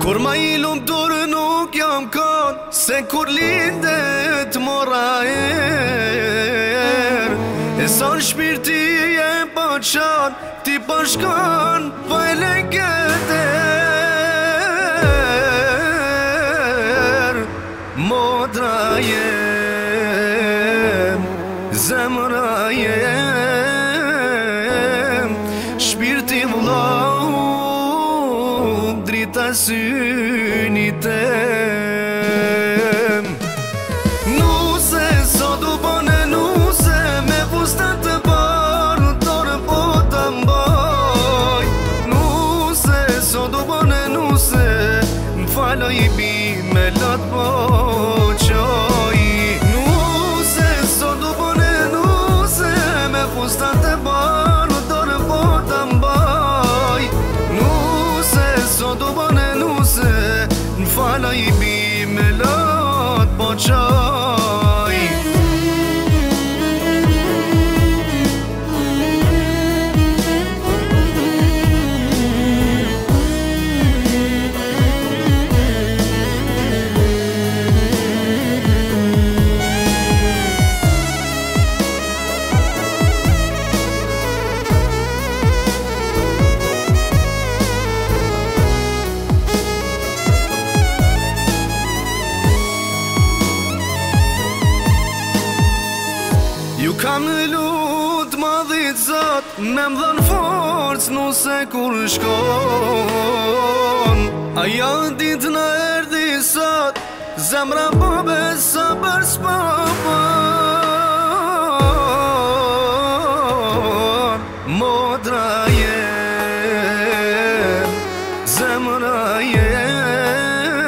Kur ma I lumtur nuk jam kon, se kur lindet mora e son shpirti e po qan, ti po shkon po e legeter. Modra jem, zemra jem, shpirti vllau, drita synit tem. Nuse sot u bone nuse, me fustat të barë dorë po të mbaj. Nuse sot u bone nuse, m'falo I bime lot po qoj. Nuse sot u bone nuse, me fustat të barë dorë po të mbaj. Nuse sot u bone nuse, m'falo I bime lot po qoj. Ju kam në lut madhit zot, me m'dhën forc nuse kur shkon. Aja dit në erdi sot, zemra po besa për s'papon. Modra jem, zemra jem,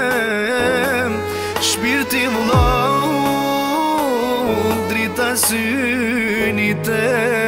shpirti vllau, drita synit tem.